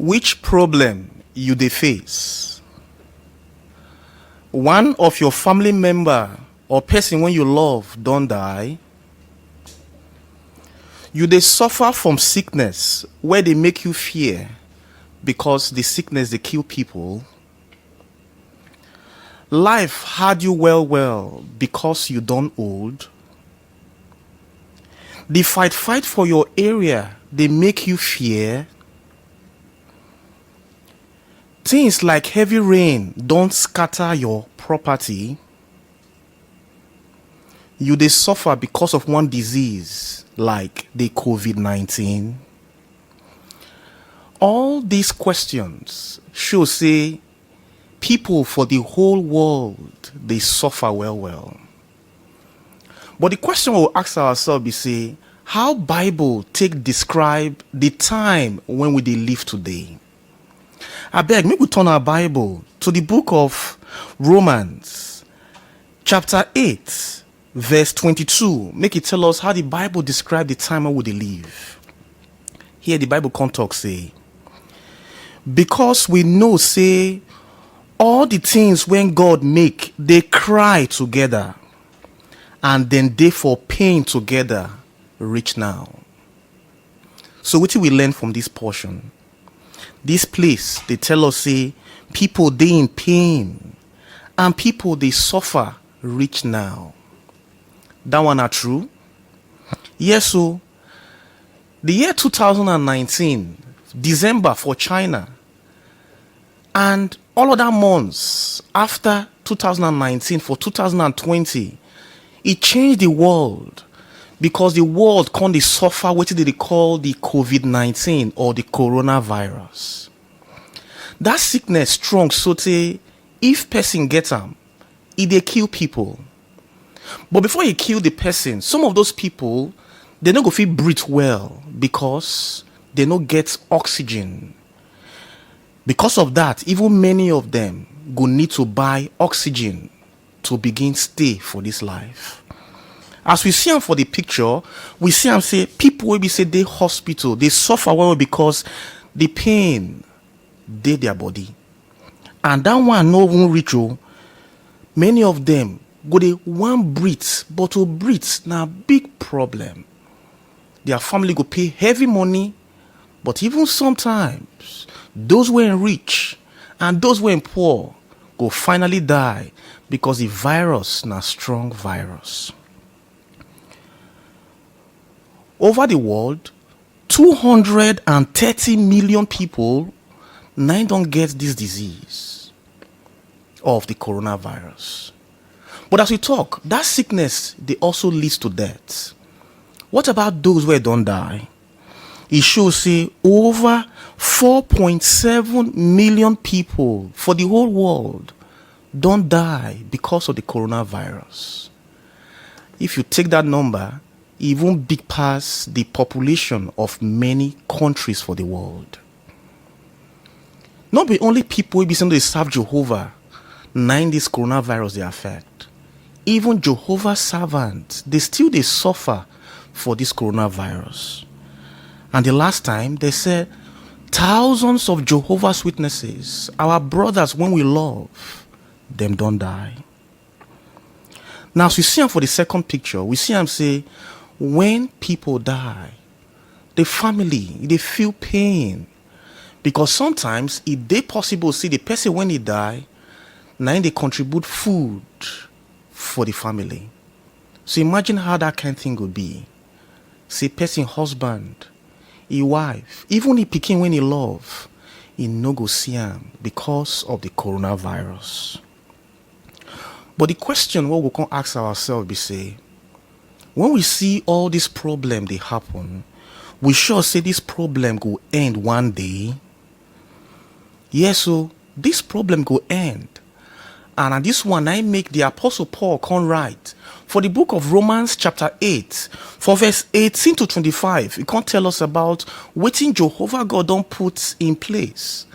Which problem you dey face? One of your family member or person when you love don die. You dey suffer from sickness where they make you fear because the sickness dey kill people. Life hard you well because you don old. The fight for your area dey make you fear. Things like heavy rain don scatter your property. You dey suffer because of one disease like the COVID-19. All these questions show say people for the whole world dey suffer well. But the question we'll ask ourselves is say, how Bible take describe the time when we dey live today? Abeg, make we turn our Bible to the book of Romans, chapter 8, verse 22. Make it tell us how the Bible describe the time when we dey live. Here the Bible come talk say, because we know say all the things when God make, they cry together, and then they for pain together reach now. So what do we learn from this portion? This place, they tell us say people they in pain and people they suffer reach now. That one are true? Yes, so the year 2019, December for China, and all other months after 2019 for 2020, it changed the world because the world can suffer what they call the COVID-19 or the coronavirus. That sickness strong, so if person get them, it kill people. But before you kill the person, some of those people, they don't go feel breathe well because they don't get oxygen. Because of that, even many of them go need to buy oxygen to begin stay for this life. As we see them for the picture, we see them say people will be say they hospital, they suffer well because the pain they their body. And that one no even reach. Many of them go they one breathe, but to breathe now big problem. Their family go pay heavy money, but even sometimes those who are rich and those who are poor go finally die because the virus na strong virus. Over the world, 230 million people now don't get this disease of the coronavirus. But as we talk, that sickness, they also leads to death. What about those who don't die? It shows say over 4.7 million people for the whole world don't die because of the coronavirus. If you take that number, even big past the population of many countries for the world. Not be only people will be saying they serve Jehovah, this coronavirus they affect. Even Jehovah's servants, they suffer for this coronavirus. And the last time they said thousands of Jehovah's Witnesses, our brothers when we love, them don't die. Now as we see them for the second picture, we see them say when people die, the family, they feel pain. Because sometimes it they possible see the person when he die, now they contribute food for the family. So imagine how that kind of thing would be. Say person husband, he wife, even he picking when he love, he no go see him because of the coronavirus. But the question what we can ask ourselves be say, when we see all this problem they happen, we sure say this problem go end one day. Yes, so this problem go end. And this one I make the Apostle Paul come write for the book of Romans chapter 8, for verse 18 to 25. It can't tell us about what Jehovah God don't put in place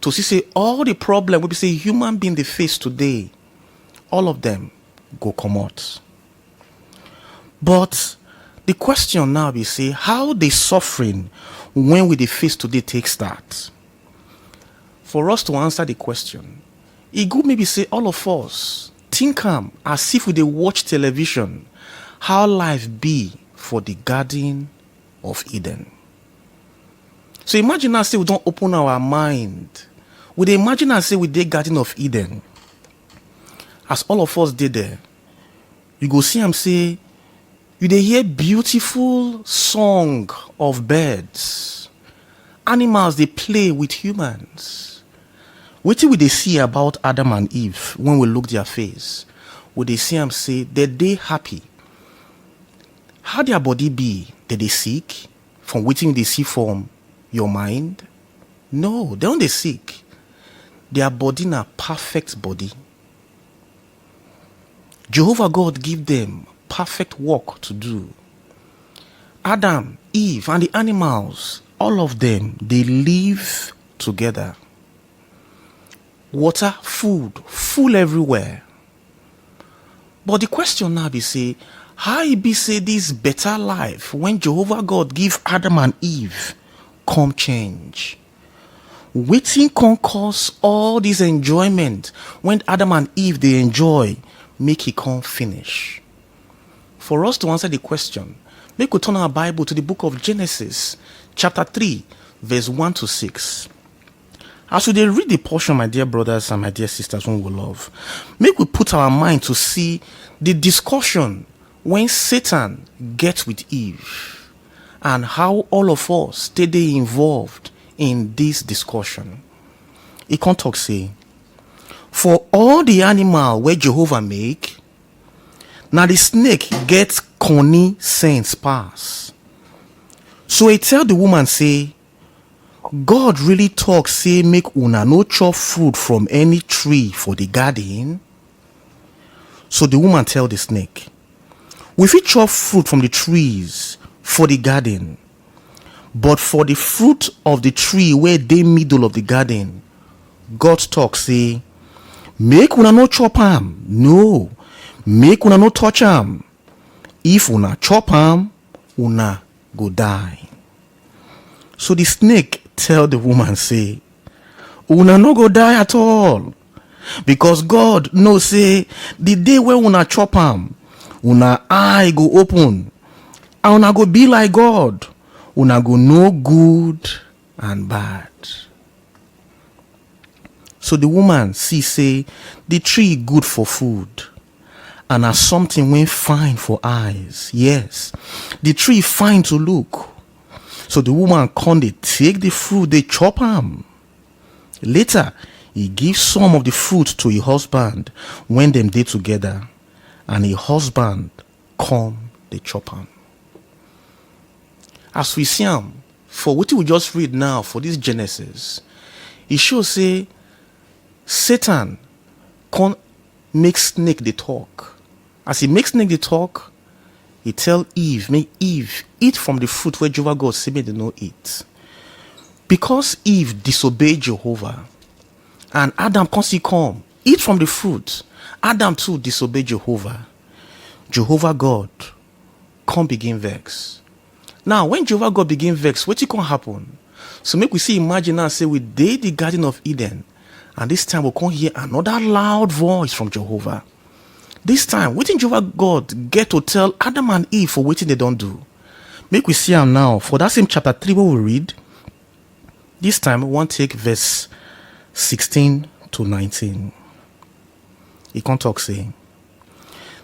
to see say all the problem we say human being they face today, all of them go come out. But the question now be say how the suffering when we they face today take start. for us to answer the question, it good maybe say all of us think as if we dey watch television, how life be for the Garden of Eden. So imagine us say we don't open our mind. We dey imagine us say we dey Garden of Eden. As all of us did there, you go see am say you dey hear beautiful song of birds. Animals dey play with humans. Wetin we dey see about Adam and Eve when we look their face? We dey see am say they dey happy. How their body be? They dey sick? From wetin you dey see from your mind? No, they don't dey sick. Their body na perfect body. Jehovah God give them perfect work to do. Adam, Eve, and the animals, all of them, they live together. Water, food, full everywhere. But the question now be say, how it be say this better life when Jehovah God give Adam and Eve come change? Wetin can cause all this enjoyment when Adam and Eve they enjoy, make it come finish? For us to answer the question, make we turn our Bible to the book of Genesis, chapter 3, verse 1 to 6. As we read the portion, my dear brothers and my dear sisters whom we love, make we put our mind to see the discussion when Satan gets with Eve and how all of us stay involved in this discussion. He can't talk say, for all the animal where Jehovah make, now the snake gets cunning sense pass. So he tell the woman say, God really talk say make una no chop fruit from any tree for the garden. So the woman tell the snake, we fit chop fruit from the trees for the garden, but for the fruit of the tree where dey middle of the garden, God talk say, make una no chop am. No, make una no touch am. If una chop am, una go die. So the snake tell the woman say, una no go die at all, because God know say the day when una chop am, una eye go open and una go be like God. Una go know good and bad. So the woman see say the tree good for food and as something when fine for eyes. Yes, the tree fine to look. So the woman come they take the fruit, they chop am. Later, he gives some of the fruit to her husband when them dey together, and her husband come they chop am. As we see am, for what we just read now for this Genesis, it shows say Satan can make snake the talk. As he makes snake the talk, he tell Eve, make Eve eat from the fruit where Jehovah God said they no eat. Because Eve disobeyed Jehovah, and Adam come eat from the fruit, Adam too disobeyed Jehovah. Jehovah God come begin vex. Now, when Jehovah God begin vex, what can happen? So make we see, imagine now, say we dey the Garden of Eden, and this time we'll come hear another loud voice from Jehovah. This time, what did Jehovah God get to tell Adam and Eve for what they don't do? Make we see him now. For that same chapter 3 where we read, this time we want to take verse 16 to 19. He can't talk, say.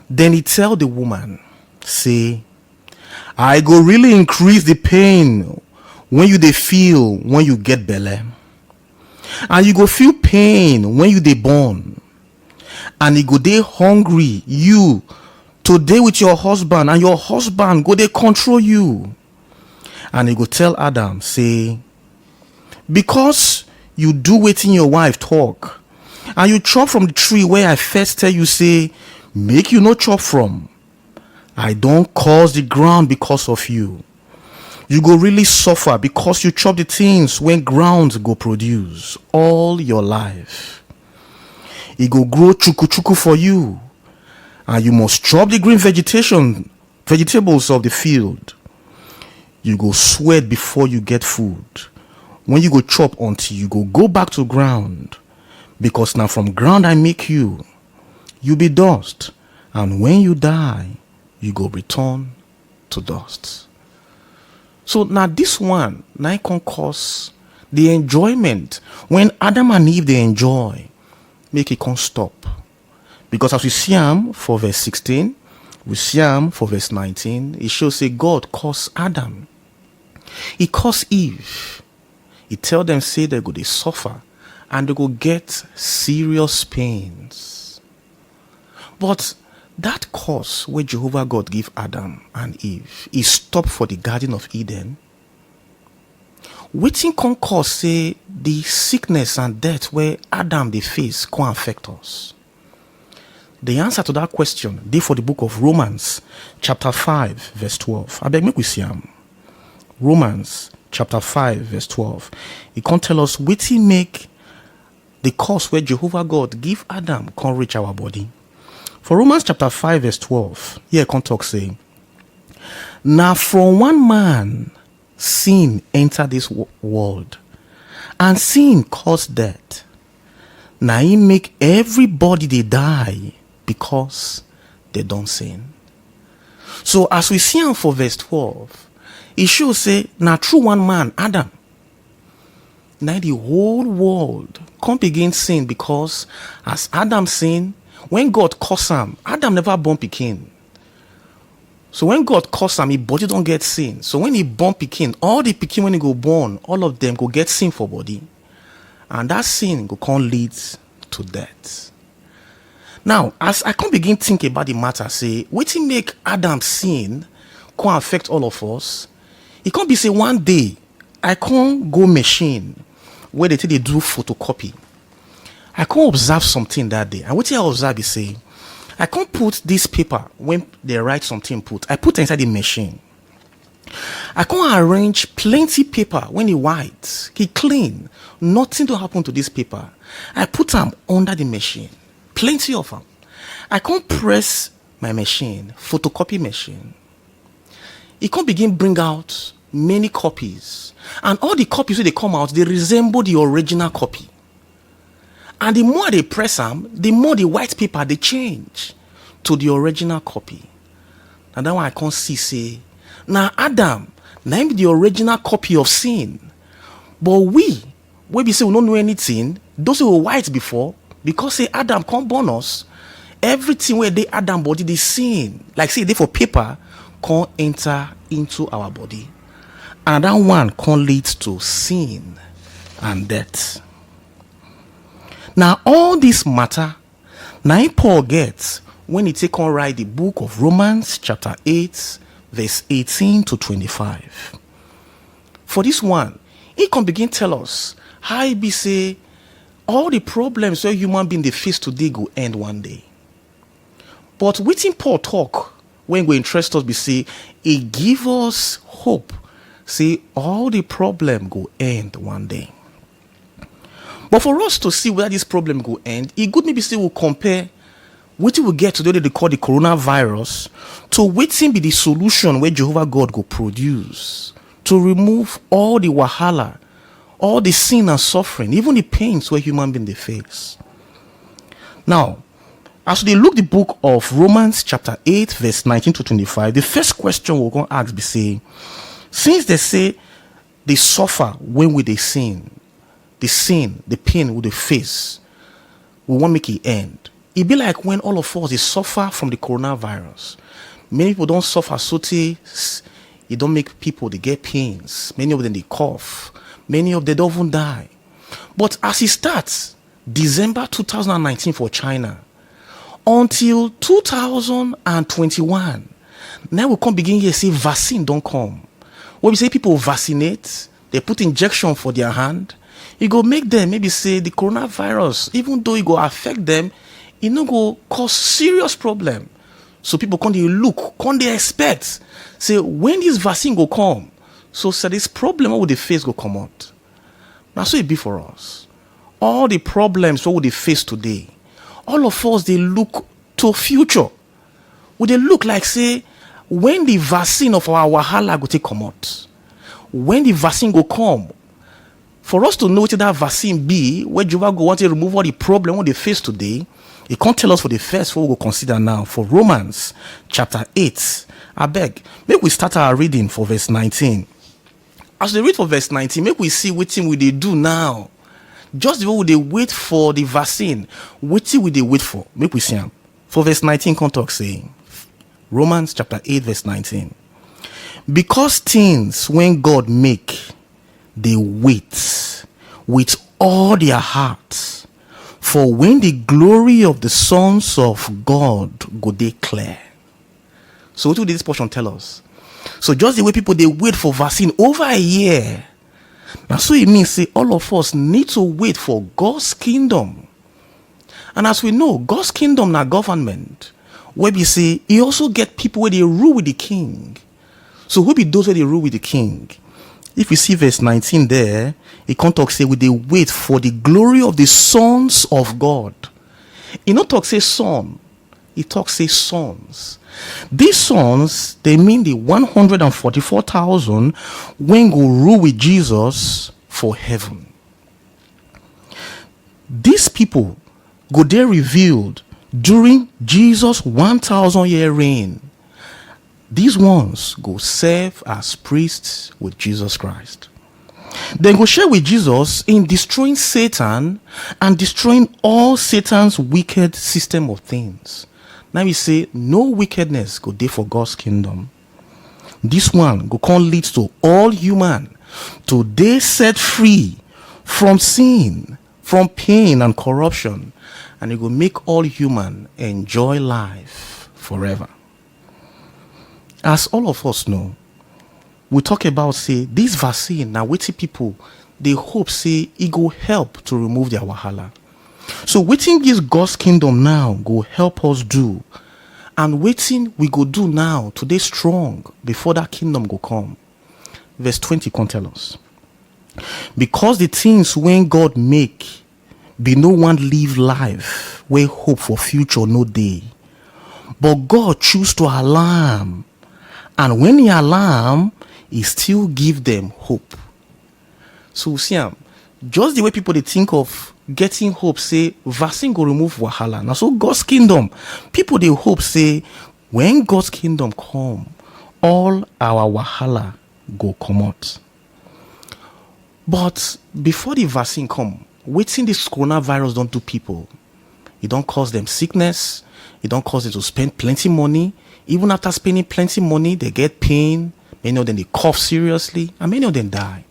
Then he tell the woman, say, I go really increase the pain when you dey feel when you get belle. And you go feel pain when you dey born. And you go dey hungry, you today with your husband, and your husband go dey control you. And he go tell Adam, say, because you do wetin your wife talk, and you chop from the tree where I first tell you, say, make you no chop from, I don't cause the ground because of you. You go really suffer because you chop the things when ground go produce all your life. It go grow chuku for you, and you must chop the green vegetables of the field. You go sweat before you get food. when you go chop until you go back to ground, because now from ground I make you. You be dust, and when you die, you go return to dust. So now this one, now can cause the enjoyment when Adam and Eve they enjoy, make it can't stop. Because as we see him for verse 16, we see him for verse 19, it shows say God caused Adam. He caused Eve. He tell them say they go they suffer and they go get serious pains. But that curse where Jehovah God give Adam and Eve is stopped for the Garden of Eden. Wetin can cause say the sickness and death where Adam they face can affect us? The answer to that question dey for the book of Romans chapter 5 verse 12. I beg make we see am. Romans chapter 5 verse 12. It can tell us wetin make the curse where Jehovah God give Adam can reach our body. For Romans chapter 5 verse 12, here can talk say, now from one man sin entered this world, and sin caused death. Now he make everybody they die because they don't sin. So as we see on for verse 12, it shows say now through one man, Adam, now the whole world can't begin sin, because as Adam sinned, when God cursed him, Adam never born pikin. So when God cursed him, his body don't get sin. So when he born pikin, all the pikin when he go born, all of them go get sin for body. And that sin go come lead to death. Now, as I can begin think about the matter, say, wetin make Adam sin can affect all of us. It can't be say one day, I can't go machine where they do photocopy. I can't observe something that day. And what I observe is say, I can't put this paper when they write something I put inside the machine. I can't arrange plenty paper when he white, he clean, nothing to happen to this paper. I put them under the machine, plenty of them. I can't press my machine, photocopy machine. It can't begin bring out many copies. And all the copies when they come out, they resemble the original copy. And the more they press them, the more the white paper they change to the original copy. And that one I can't say, now Adam, now be the original copy of sin. But we say we don't know anything, those who were white before, because say Adam can't born us, everything where they Adam body they sin, like say they for paper, can't enter into our body. And that one can lead to sin and death. Now all this matter, now Paul gets when he take on write the book of Romans chapter 8 verse 18 to 25. For this one, he can begin tell us how he be say all the problems where human being they face today go end one day. But within Paul talk, when we interest us be say, it give us hope. Say all the problem go end one day. But for us to see whether this problem go end, it good maybe say we'll compare what we get today they call the coronavirus to waiting be the solution where Jehovah God go produce to remove all the wahala, all the sin and suffering, even the pains where human being they face. Now, as they look the book of Romans chapter 8 verse 19 to 25, the first question we're going to ask be say, since they say they suffer when we they sin, the pain we they face, we want to make it end. It be like when all of us they suffer from the coronavirus. Many people don't suffer it don't make people they get pains. Many of them they cough. Many of them don't even die. But as it starts, December 2019 for China, until 2021, now we can't begin here say vaccine don't come. When we say people vaccinate, they put injection for their hand, it go make them maybe say the coronavirus, even though it go affect them, it no go cause serious problem. So people can't they expect, say when this vaccine go come, so this problem what would they face go come out. Now so it be for us. All the problems what would they face today, all of us they look to future. Would they look like say when the vaccine of our wahala go take come out, when the vaccine go come for us to know what that vaccine be, where Jehovah go want to remove all the problem what they face today, he can't tell us for the first what we will consider now. For Romans chapter 8, I beg, make we start our reading for verse 19. As we read for verse 19, make we see what thing we they do now. Just the way they wait for the vaccine, what thing we they wait for? Make we see them. For verse 19, come talk saying, Romans chapter 8, verse 19. Because things when God make, they wait with all their hearts. For when the glory of the sons of God go declare. So what do this portion tell us? So just the way people they wait for vaccine over a year. Now so it means say all of us need to wait for God's kingdom. And as we know, God's kingdom na government. Where we say he also get people where they rule with the king. So who be those where they rule with the king? If you see verse 19 there, it can't talk say they wait for the glory of the sons of God. It not talk say son, it talk say sons. These sons, they mean the 144,000 when go rule with Jesus for heaven. These people go there revealed during Jesus' 1,000-year reign. These ones go serve as priests with Jesus Christ. Then go share with Jesus in destroying Satan and destroying all Satan's wicked system of things. Now we say no wickedness go there for God's kingdom. This one go come lead to all human to they set free from sin, from pain and corruption, and it will make all human enjoy life forever. As all of us know, we talk about say this vaccine now waiting people they hope say it go help to remove their wahala. So waiting gives God's kingdom now go help us do, and waiting we go do now today strong before that kingdom go come. Verse 20 can tell us, because the things when God make be no one live life where hope for future no day, but God choose to alarm, and when he alarm he still give them hope. So see just the way people they think of getting hope say vaccine go remove wahala. Now so God's kingdom, people they hope say when God's kingdom come, all our wahala go come out. But before the vaccine come, waiting this coronavirus don't do people. It don't cause them sickness. It don't cause them to spend plenty money. Even after spending plenty money, they get pain. Many of them they cough seriously, and many of them die.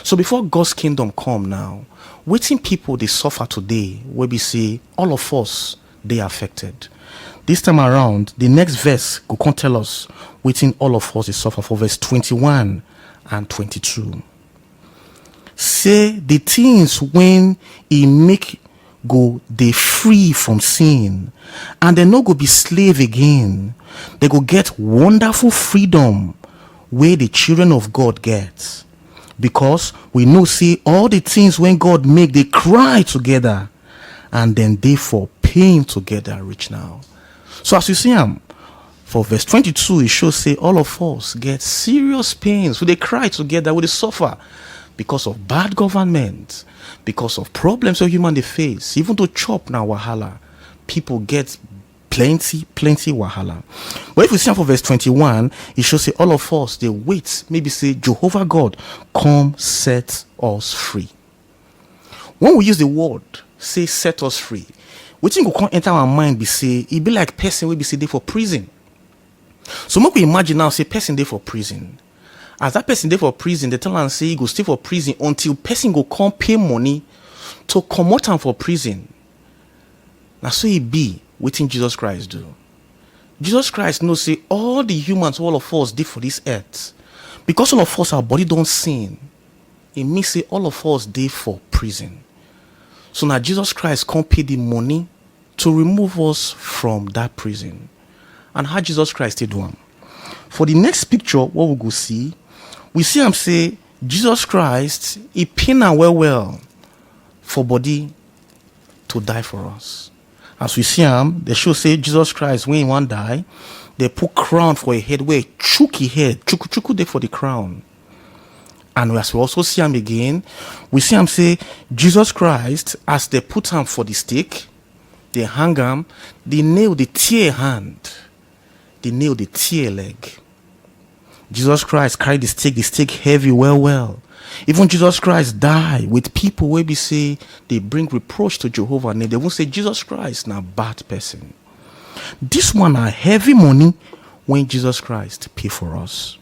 So before God's kingdom come now, waiting people they suffer today, where we see all of us they are affected. This time around, the next verse go come tell us waiting all of us they suffer for verse 21 and 22. Say the things when he make go they free from sin, and they no go be slave again. They go get wonderful freedom where the children of God get. Because we know see all the things when God make they cry together, and then they for pain together reach now. So as you see for verse 22 it shows say all of us get serious pains. So they cry together, we they suffer because of bad government, because of problems of human they face. Even to chop now wahala, people get plenty wahala. But if we see for verse 21, it shows say all of us they wait, maybe say Jehovah God come set us free. When we use the word say set us free, we think we can't enter our mind be say it be like person will be say they for prison. So make we imagine now say person they for prison. As that person there for prison, they tell and say he go stay for prison until person go come pay money to come out and for prison. Now so it be waiting Jesus Christ do. Jesus Christ knows say all the humans, all of us did for this earth. Because all of us our body don't sin, it means say all of us did for prison. So now Jesus Christ come pay the money to remove us from that prison. And how Jesus Christ did one. For the next picture, what we go see, we see him say Jesus Christ he pain well for body to die for us. As we see him, they show say Jesus Christ when he want die, they put crown for a head where chucky head, chuku there for the crown. And as we also see him again, we see him say, Jesus Christ, as they put him for the stake, they hang him, they nail the tear hand, they nail the tear leg. Jesus Christ carried the stake heavy, well. Even Jesus Christ die with people where we say they bring reproach to Jehovah name. They won't say Jesus Christ now bad person. This one are heavy money when Jesus Christ pay for us.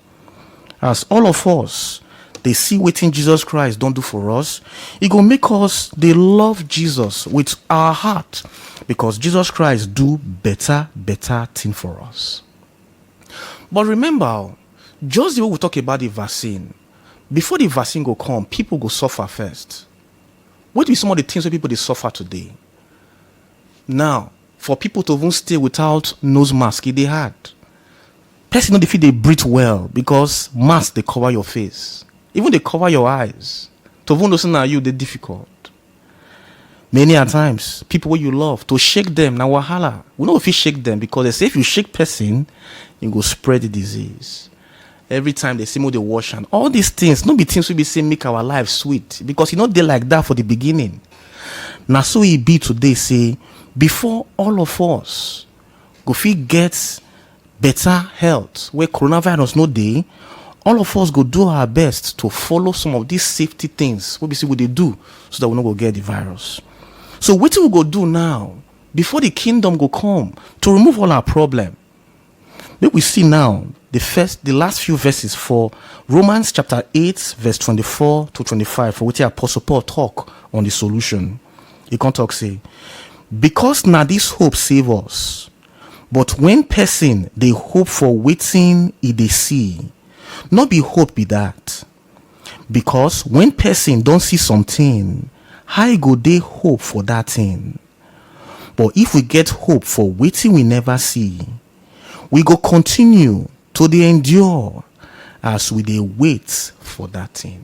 As all of us, they see what Jesus Christ don't do for us, it go make us they love Jesus with our heart, because Jesus Christ do better thing for us. But remember, just the way we talk about the vaccine, before the vaccine go come, people go suffer first. What be some of the things that people they suffer today? Now, for people to even stay without nose mask, they hard. Person know they breathe well because mask they cover your face. Even they cover your eyes. To even listen at you, they're difficult. Many a times, people who you love, to shake them, now wahala. We know if you shake them, because they say if you shake person, you go spread the disease. Every time they say more they wash, and all these things, no be things we be saying make our life sweet, because you know they like that for the beginning. Now so it be today, say before all of us go fit get better health where coronavirus no day, all of us go do our best to follow some of these safety things what we see what they do, so that we not go get the virus. So what we go do now before the kingdom go come to remove all our problem? What we see now, the last few verses for Romans chapter 8 verse 24 to 25, for which the Apostle Paul talk on the solution. He can talk say, because now this hope save us, but when person they hope for waiting they see, not be hope be that. Because when person don't see something, how go they hope for that thing? But if we get hope for waiting we never see, we go continue to the endure as we they wait for that thing.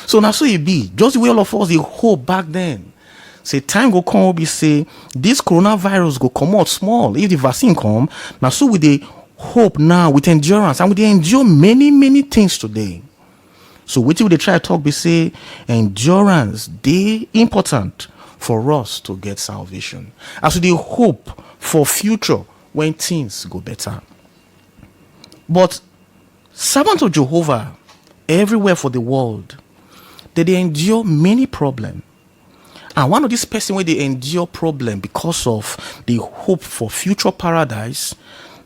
So now so it be, just the way all of us they hope back then. Say time go come, we say this coronavirus go come out small. If the vaccine come, now so we they hope now with endurance, and we they endure many things today. So what we they try to talk, we say endurance they important for us to get salvation. As we they hope for future when things go better. But servants of Jehovah everywhere for the world, they endure many problems. And one of these person where they endure problem because of the hope for future paradise,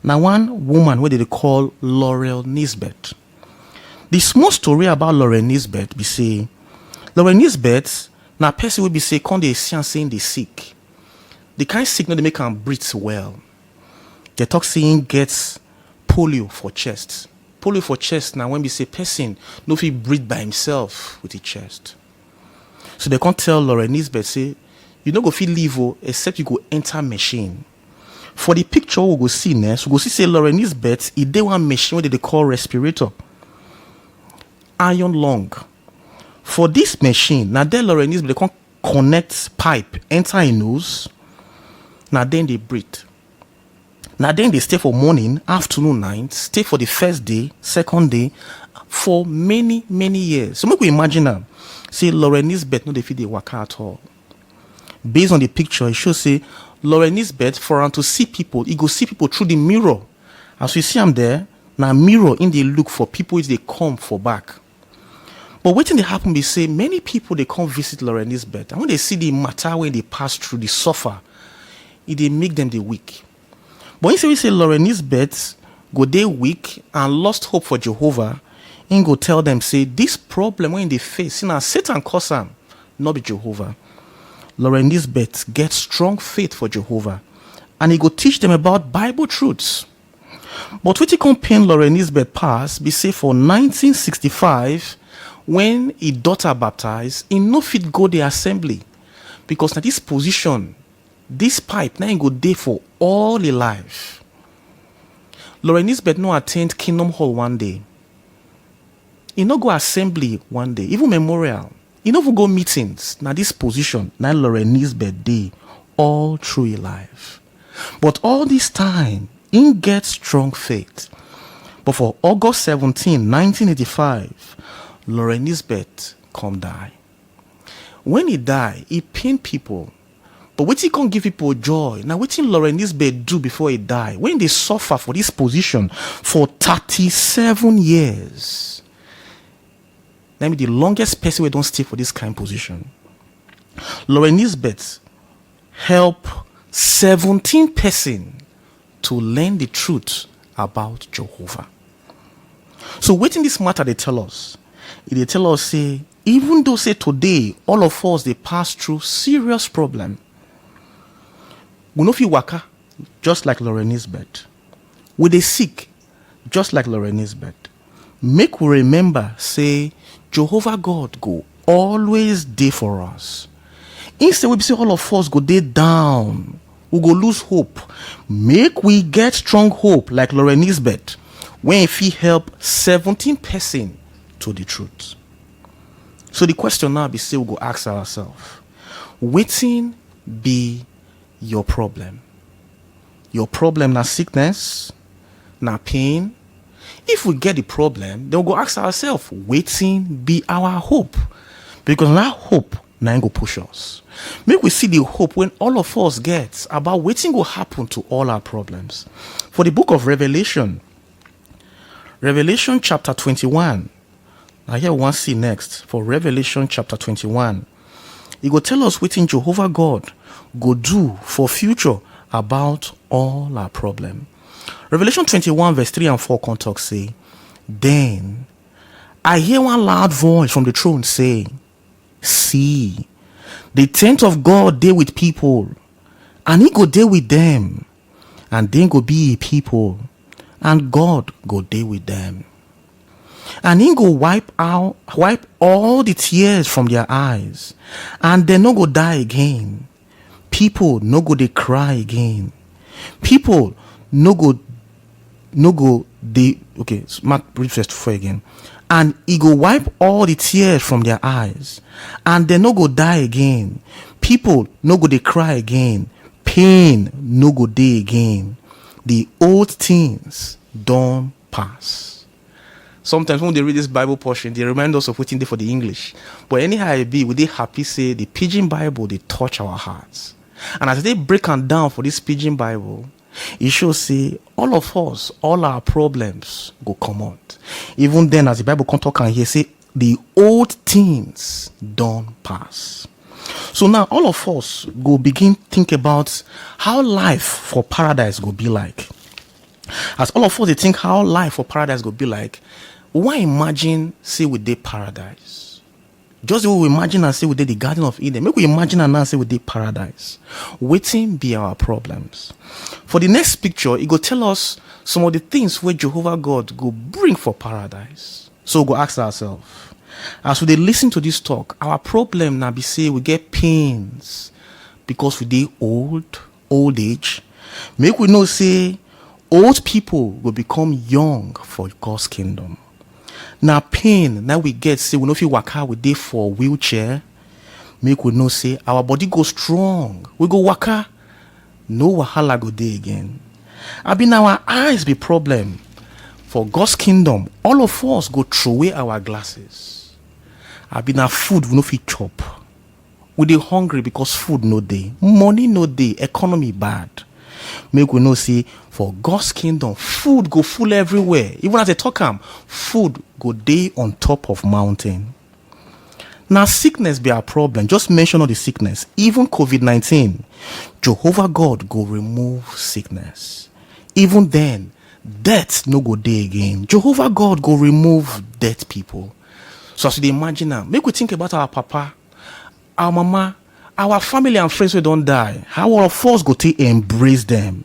now one woman where they call Laurel Nisbet. The small story about Laurel Nisbet be say, Laurel Nisbet now person will be say come they see and saying they sick. The kind sickness they make them breathe well. They talk saying gets polio for chest. Polio for chest now when we say person no fit breathe by himself with his chest. So they can't tell Laurel Nisbet say, you no go feel leave except you go enter machine. For the picture we go see next, we go see say Laurel Nisbet, it dey one machine what they call respirator. Iron lung. For this machine, now then Laurel Nisbet they can connect pipe, enter in nose. Now then they breathe. Now then they stay for morning, afternoon, night, stay for the first day, second day, for many years. So make we imagine now. Say Laurel Nisbet no dey fit dey waka at all. Based on the picture, it shows say Laurel Nisbet for him to see people, he go see people through the mirror. As we see him there, now mirror in they look for people which they come for back. But waiting they happen be say many people they come visit Laurel Nisbet, and when they see the matter when they pass through the suffer, it they make them the weak. But instead we say Laurel Nisbet go they weak and lost hope for Jehovah, and go tell them say this problem when they face, now Satan cause them, not be Jehovah. Laurel Nisbet get strong faith for Jehovah, and he go teach them about Bible truths. But what he come pain Laurel Nisbet pass be say for 1965 when his daughter baptized, he no fit go the assembly because now this position, this pipe now he go there for all his life. Laurel Nisbet no attend Kingdom Hall one day. He no go assembly one day, even memorial. He no go meetings. Now this position, now Laurel Nisbet day all through his life. But all this time, he get strong faith. But for August 17, 1985, Lauren Nisbet come die. When he die, he pain people. But wetin can't give people joy. Now wetin Lauren Nisbet do before he die? When they suffer for this position for 37 years. That means the longest person we don't stay for this kind of position. Lauren Nisbet help 17 person to learn the truth about Jehovah. So wetin this matter they tell us? They tell us say, even though say today all of us they pass through serious problem, we no fit waka just like Lauren Nisbet. We dey sick just like Lauren Nisbet. Make we remember say Jehovah God go always dey for us. Instead we say all of us go dey down, we go lose hope. Make we get strong hope like Lauren Nisbet when if he help 17 person to the truth. So the question now be say we go ask ourselves, wetin be your problem? Your problem na sickness, na pain. If we get the problem, then we go ask ourselves, wetin be our hope? Because that hope na go push us. Make we see the hope when all of us get about wetin go happen to all our problems. For the book of Revelation chapter 21. Now here we want to see next. For Revelation chapter 21, it go tell us wetin Jehovah God go do for future about all our problem. Revelation 21 verse 3 and 4 can talk say, then I hear one loud voice from the throne saying, see, the tent of God dey with people, and he go dey with them, and they go be a people, and God go dey with them. And he go wipe all the tears from their eyes, and they no go die again. People no go they cry again. People no go they okay. Mark read verse 4 again. And he go wipe all the tears from their eyes, and they no go die again. People no go they cry again. Pain no go dey again. The old things don't pass. Sometimes when they read this Bible portion, they remind us of waiting there for the English. But anyhow it be, we they happy say the Pidgin Bible, they touch our hearts. And as they break them down for this Pidgin Bible, it shows say all of us, all our problems go come out. Even then, as the Bible can talk and hear say the old things don't pass. So now all of us go begin think about how life for paradise go be like. As all of us they think how life for paradise go be like, why imagine say we dey paradise? Just the way we imagine and say we did the Garden of Eden. Make we imagine and now say we did paradise. Waiting be our problems. For the next picture, it go tell us some of the things where Jehovah God go bring for paradise. So we go ask ourselves, as we dey listen to this talk, our problem now be say we get pains because we dey old age. Make we know say old people will become young for God's kingdom. Now pain, now we get say we know if you waka we dey for wheelchair. Make we know say our body go strong. We go waka, no wahala go dey again. I been our eyes be problem. For God's kingdom, all of us go throw away our glasses. I been our food we no fit chop. We dey hungry because food no dey, money no dey, economy bad. Make we know say for God's kingdom, food go full everywhere. Even as they talk food go dey on top of mountain. Now sickness be our problem. Just mention all the sickness. Even COVID-19, Jehovah God go remove sickness. Even then, death no go dey again. Jehovah God go remove dead people. So as you imagine now, make we think about our papa, our mama, our family and friends who don't die. How all of us go to embrace them.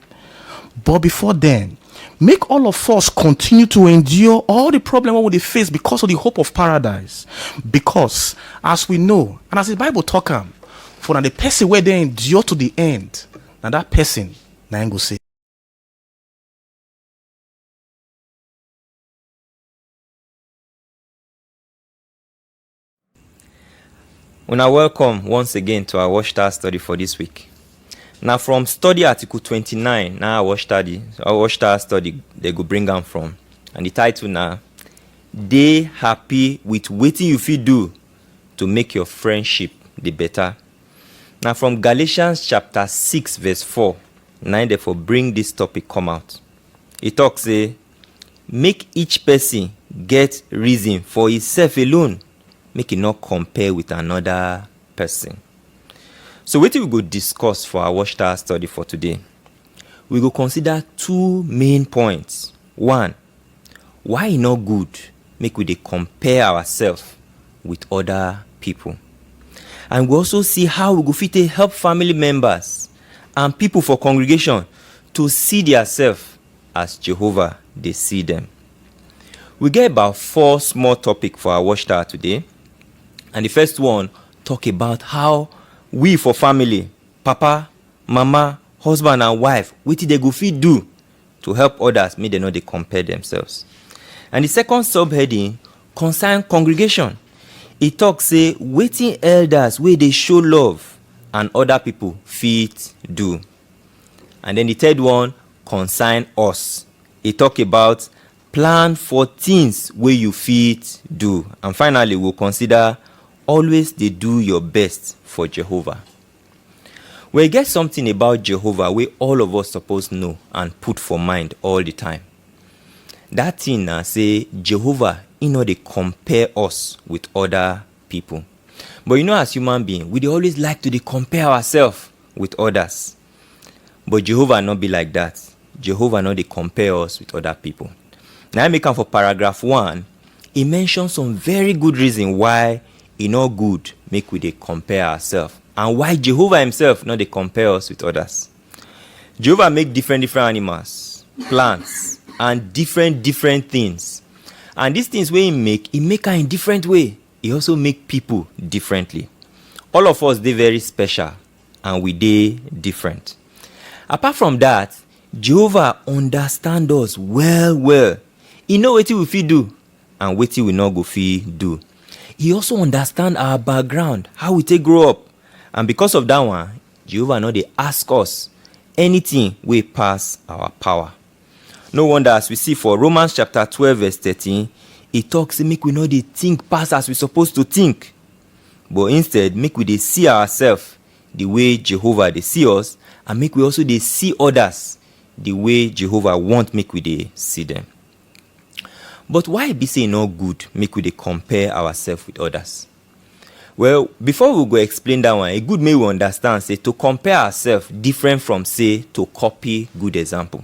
But before then, make all of us continue to endure all the problems we face because of the hope of paradise. Because as we know, and as the Bible talk for the person where they endure to the end, now that person now go say. Una welcome once again to our Watchtower study for this week. Now from study article 29, now our Watchtower study they go bring them from. And the title now, dey happy with wetin you fit do to make your friendship dey better. Na from Galatians chapter 6 verse 4 na im therefore bring this topic come out. E talk say make each person get reason for himself alone, make e no compare with another person. So wetin we go discuss for our watchtower study for today? We go consider two main points. One, why e no good make we dey compare ourselves with other people. And we also see how we go fit take help family members and people for congregation to see themselves as Jehovah dey see them. We get about 4 small topics for our watchtower today. And the first one talk about how we for family, papa, mama, husband and wife, wetin they go fit do to help others make dem no dey compare themselves. And the second subheading concern congregation. E talk say wetin elders wey dey show love and other people fit do. And then the third one concern us. E talk about plan for things wey you fit do. And finally, we'll consider always dey do your best for Jehovah. We get something about Jehovah wey all of us suppose know and put for mind all the time. That thing na say Jehovah, he no dey compare us with other people. But you know, as human beings, we dey always like to dey compare ourselves with others. But Jehovah not be like that. Jehovah no dey compare us with other people. Now I make am for paragraph 1. He mentions some very good reason why e no good make we dey compare ourselves, and why Jehovah himself no dey compare us with others. Jehovah make different animals, plants, and different things. And these things wey he make am in different way. He also make people differently. All of us dey very special, and we dey different. Apart from that, Jehovah understand us well. He know wetin we fit do and wetin we no go fit do. He also understand our background, how we take grow up. And because of that one, Jehovah no dey ask us anything wey pass our power. No wonder, as we see for Romans chapter 12 verse 13, it talks say make we no dey think pass as we supposed to think, but instead make we dey see ourselves the way Jehovah dey see us, and make we also dey see others the way Jehovah want make we dey see them. But why e be say e no good make we dey compare ourselves with others? Well, before we go explain that one, e good make we understand say to compare ourselves different from say to copy good example.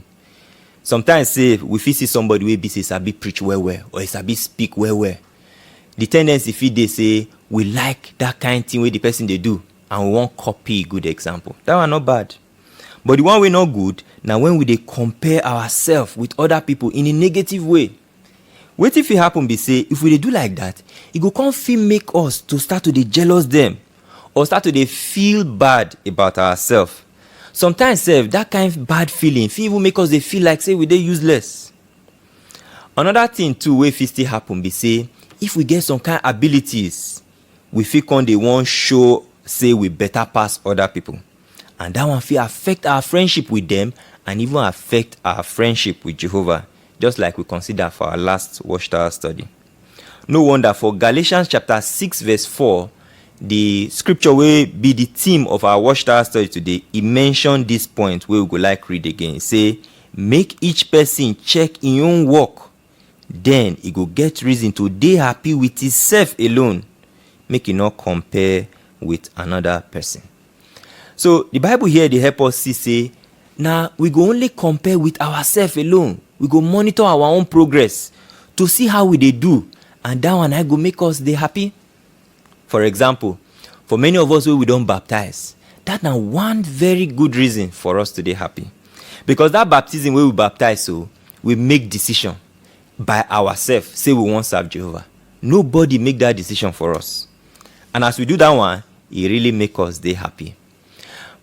Sometimes say we fit see somebody wey be say sabi preach well or he sabi speak well. The tendency fit dey say we like that kind thing wey the person dey do and we wan copy good example. That one not bad. But the one wey not good na when we dey compare ourselves with other people in a negative way. Wetin fit happen be say if we dey do like that, e go come fit make us to start to dey jealous them, or start to dey feel bad about ourselves. Sometimes that kind of bad feeling fit even make us dey feel like say we dey useless. Another thing too wey fit still happen be say if we get some kind abilities, we fit come dey wan show say we better pass other people, and that one fit affect our friendship with them and even affect our friendship with Jehovah, just like we consider for our last watchtower study. No wonder for Galatians chapter 6 verse 4, the scripture will be the theme of our watchtower study today. He mentioned this point where we go like read again. Say, make each person check in own work, then he go get reason to dey happy with himself alone, make he not compare with another person. So the Bible here they help us see say, now we go only compare with ourselves alone. We go monitor our own progress to see how we dey do, and that one I go make us dey happy. For example, for many of us wey we don baptize, that na one very good reason for us to dey happy, because that baptism wey we baptize, so we make decision by ourselves say we wan serve Jehovah. Nobody make that decision for us, and as we do that one, e really make us dey happy.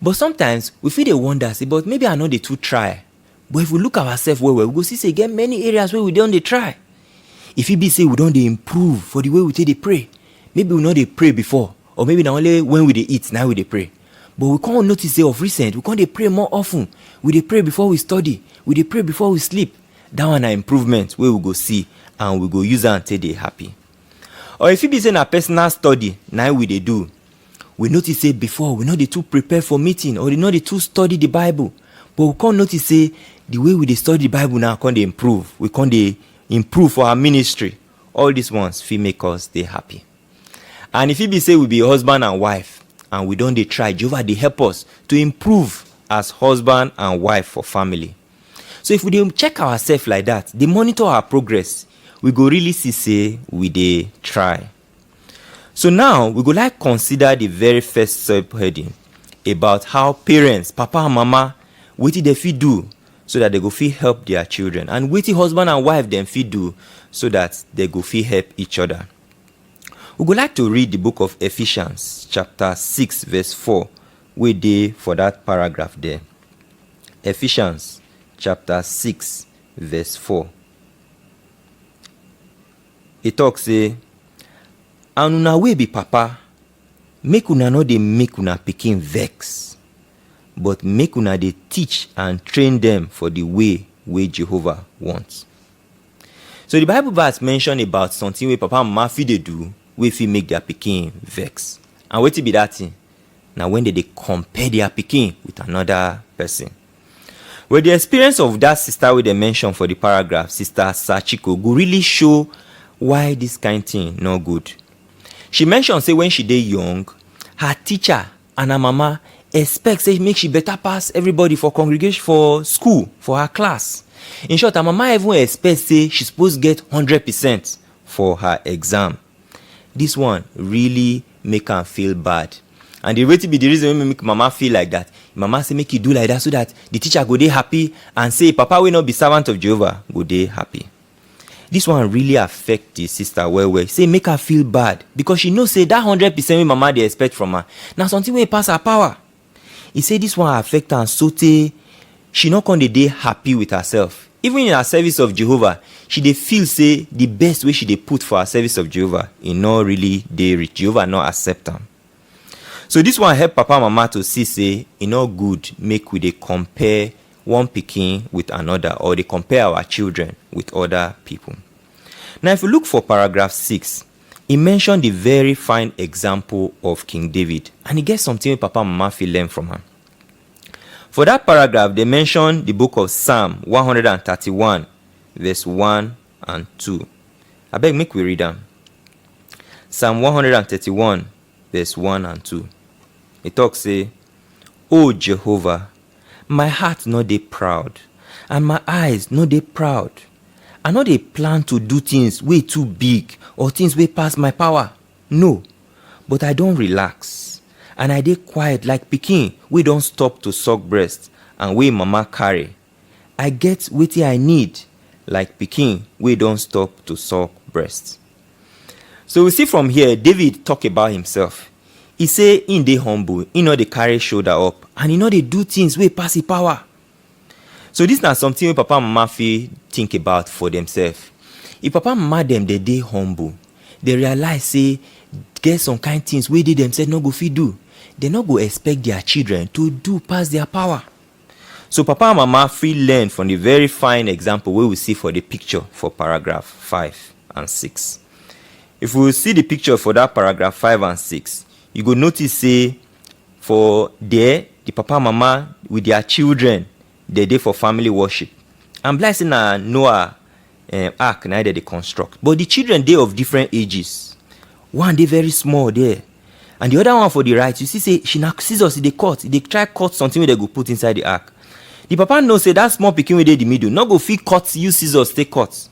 But sometimes we feel dey wonder say, but maybe I no dey too try. But if we look ourselves well, we go see say get many areas where we don dey try. If it be say we don dey improve for the way we take dey pray, maybe we no dey pray before, or maybe na only when we dey eat now we dey pray. But we can't notice say of recent we can't dey pray more often. We dey pray before we study, we dey pray before we sleep. That one na improvement where we go see, and we go use am till dey happy. Or if e be say na personal study na we dey do, we notice say before we no dey too prepare for meeting or we no dey too study the Bible, but we come notice say the way we dey study the Bible now come dey improve. We come dey improve for our ministry. All these ones fit make us dey happy. And if e be say we be husband and wife and we don dey try, Jehovah dey help us to improve as husband and wife for family. So if we dey check ourselves like that, dey monitor our progress, we go really see say we dey try. So now we go like consider the very first subheading about how parents, papa and mama, wetin dem fit do so that they go fit help their children, and wetin husband and wife dem fit do so that they go fit help each other. We go like to read the book of Ephesians chapter 6 verse 4 wey dey for that paragraph there. Ephesians chapter 6 verse 4. E talk say, and una wey be papa, make una no dey make una pikin vex, but make una dey teach and train them for the way wey Jehovah wants. So the Bible verse mention about something wey papa and mama fit dey do wey fit make their pikin vex. And wetin be that thing? Na when they dey compare their pikin with another person. Well, the experience of that sister wey they mention for the paragraph, Sister Sachiko, go really show why this kind thing no good. She mentioned say when she dey young, her teacher and her mama expect say make she better pass everybody for congregation, for school, for her class. In short, her mama even expect say she supposed get 100% for her exam. This one really make her feel bad. And the wetin be the reason wey make mama feel like that? Mama say make you do like that so that the teacher go dey happy, and say papa wey no be servant of Jehovah go dey happy. This one really affect the sister well. Say make her feel bad because she know say that 100% wey mama dey expect from her na something wey pass her power. He say this one affect her sotey she no come dey happy with herself. Even in her service of Jehovah, she dey feel say the best way she dey put for her service of Jehovah, e no really dey reach. Jehovah no accept am. So this one help papa and mama to see say e no good make we dey compare one pikin with another, or they compare our children with other people. Now, if you look for paragraph 6, he mentioned the very fine example of King David, and he gets something wey papa and mama fit learn from him. For that paragraph, they mentioned the book of Psalm 131, verse 1 and 2. I beg make we read them. Psalm 131, verse 1 and 2. It talks say, O Jehovah, my heart no dey proud, and my eyes no dey proud. I no dey plan to do things way too big or things way pass my power. No, but I don relax, and I dey quiet like pikin wey don stop to suck breast and wey mama carry. I get wetin I need like pikin wey don stop to suck breast. So we see from here, David talk about himself. He say he dey humble, he no dey carry shoulder up, and he no dey do things wey pass his power. So this na something wey papa and mama fit think about for themselves. If papa and mama dem dey humble, they realize say get some kind things wey they themselves no go fit do, they no go expect their children to do pass their power. So papa and mama fit learn from the very fine example wey we see for the picture for paragraph 5 and 6. If we see the picture for that paragraph 5 and 6, you go notice say for there, the papa and mama with their children, they dey for family worship. And blessing na Noah ark na they construct. But the children dey of different ages. One dey very small there, and the other one for the right, you see say she na scissors dey cut. They try cut something wey they go put inside the ark. The papa know say that small pikin wey dey the middle no go fit cut, use scissors take cut.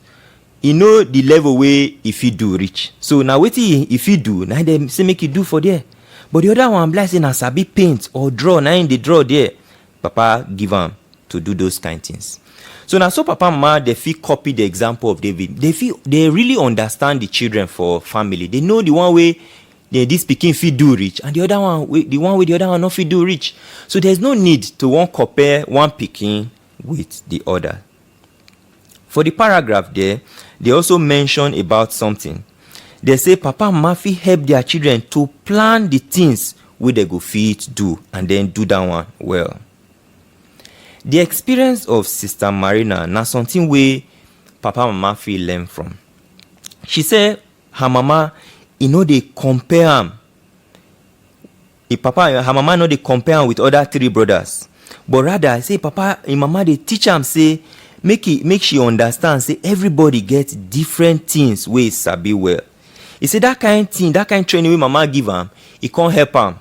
He know the level wey he fit do reach. So now wetin he fit do, na dem say make you do for there. But the other one, blessing na sabi paint or draw, na in the draw there. Papa give am to do those kind things. So now so papa and mama, they fit copy the example of David. They really understand the children for family. They know the one way this pikin fit do reach, and the other one, the one way the other one not fit do reach. So there's no need to compare one pikin with the other. For the paragraph there, they also mention about something. They say papa and mama fit help their children to plan the things wey they go fit do, and then do that one well. The experience of Sister Marina na something wey papa and mama fit learn from. She say her mama, they compare am. Her mama no dey compare am with other 3 brothers. But rather, say papa, mama dey teach am say make she understand say everybody get different things wey sabi well. He say that kind training wey mama give am, e can't help am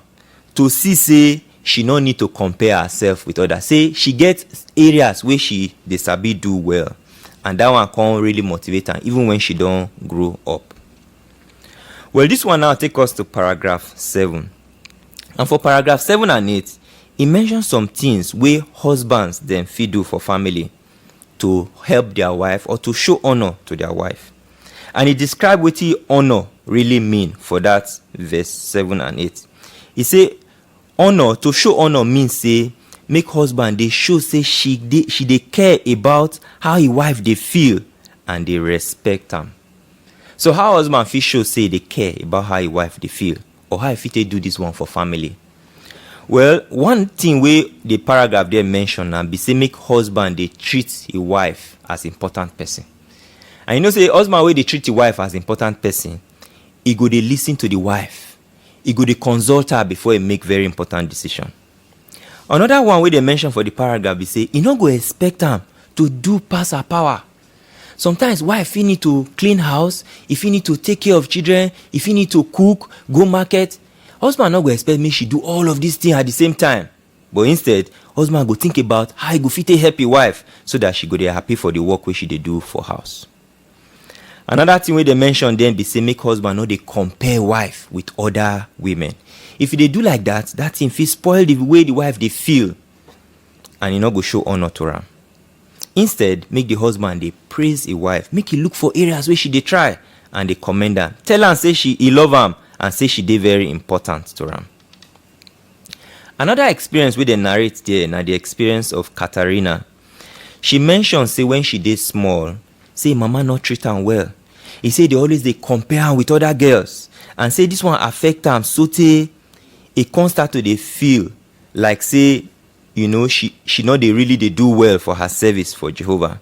to see say she no need to compare herself with others. Say she get areas where she dey sabi do well, and that one can really motivate her even when she don grow up. Well, this one now take us to paragraph 7. And for paragraph 7 and 8, he mentions some things where husbands then fit do for family to help their wife or to show honor to their wife. And he described what honor really mean for that verse 7 and 8. He say honor, to show honor means say make husband they show say she dey care about how his wife they feel and they respect am. So how husband fit show say they care about how his wife they feel, or how if they do this one for family? Well, one thing where the paragraph there mention and be say make husband they treat his wife as important person. And say husband where they treat his wife as important person, he go they listen to the wife, he go they consult her before he make very important decision. Another one where they mention for the paragraph be say he no go expect am to do pass her power. Sometimes wife he need to clean house, if he need to take care of children, if he need to cook, go market, husband not go expect me she do all of these things at the same time. But instead, husband go think about how he go fit help his wife so that she go dey happy for the work wey she dey do for house. Another thing wey they mention then be say make husband no dey compare wife with other women. If they do like that thing fit spoil the way the wife they feel, and he no go show honor to her. Instead, make the husband they praise his wife, make he look for areas where she they try and they commend her. Tell her say he love him and say she they very important to him. Another experience where they narrate there now the experience of Katarina. She mentioned say when she did small, say mama not treat her well. He say they always they compare her with other girls and say this one affect her so they can't start to they feel like say she know they really they do well for her service for Jehovah.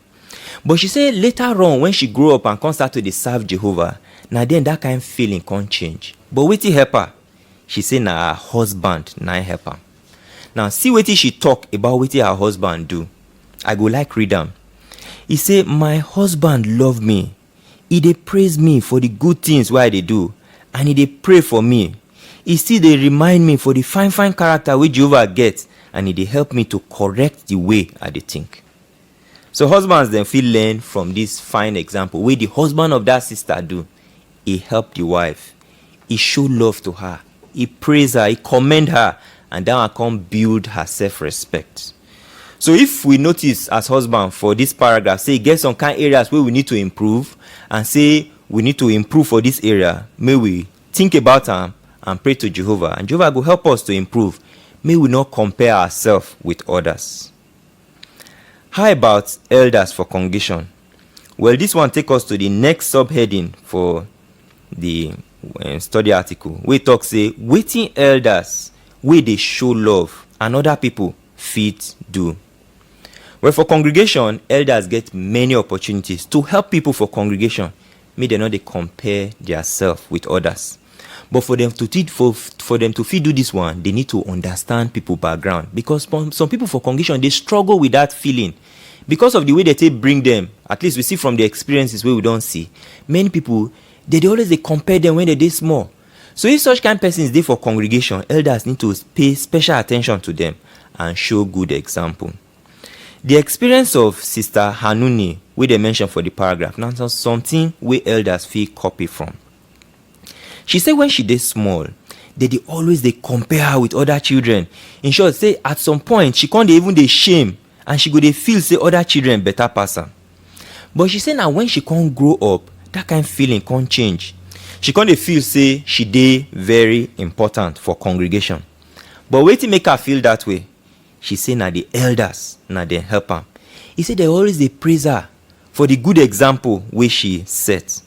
But she say later on when she grew up and can't start to they serve Jehovah, now then that kind of feeling can't change. But wetin help her? She say na her husband na help her. Now see wetin she talk about wetin her husband do. I go like read am. He say my husband love me. He dey praise me for the good things why they do, and he dey pray for me. He still dey remind me for the fine character wey Jehovah get, and he dey help me to correct the way I dey think. So husbands then feel learn from this fine example where the husband of that sister do. He help the wife, he show love to her, he praise her, he commend her, and that will come build her self-respect. So if we notice as husband for this paragraph, say get some kind of areas where we need to improve, and say we need to improve for this area, may we think about them and pray to Jehovah, and Jehovah will help us to improve. May we not compare ourselves with others. How about elders for congregation? Well, this one take us to the next subheading for the study article. We talk say waiting elders where they show love and other people fit do. Well, for congregation, elders get many opportunities to help people for congregation. May they not they compare themselves with others. But for them to fit do this one, they need to understand people background, because some people for congregation they struggle with that feeling because of the way they bring them. At least we see from the experiences where we don't see many people they always they compare them when they small. So if such kind of persons they for congregation, elders need to pay special attention to them and show good example. The experience of Sister Hanuni, where they mention for the paragraph, now something where elders feel copy from. She said when she did small, they always they compare her with other children. In short, say at some point she can't even they shame, and she go they feel say other children better pass her. But she said now when she can't grow up, that kind of feeling can't change. She can't feel say she dey very important for congregation. But wait to make her feel that way. She say now the elders now they help her. He said they always they praise her for the good example where she set.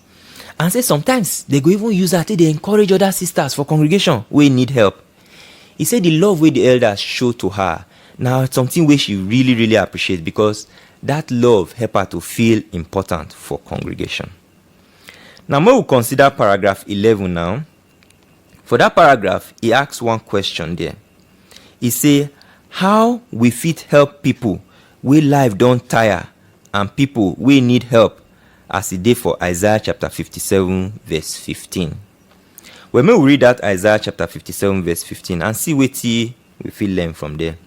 And say sometimes they go even use her till they encourage other sisters for congregation where need help. He said the love where the elders show to her now it's something where she really appreciates, because that love help her to feel important for congregation. Now, when we consider paragraph 11 now, for that paragraph, he asks one question there. He say, how we fit help people wey life don tire and people wey need help, as e dey for Isaiah chapter 57 verse 15. When we read that Isaiah chapter 57 verse 15 and see wetin we fit learn from there.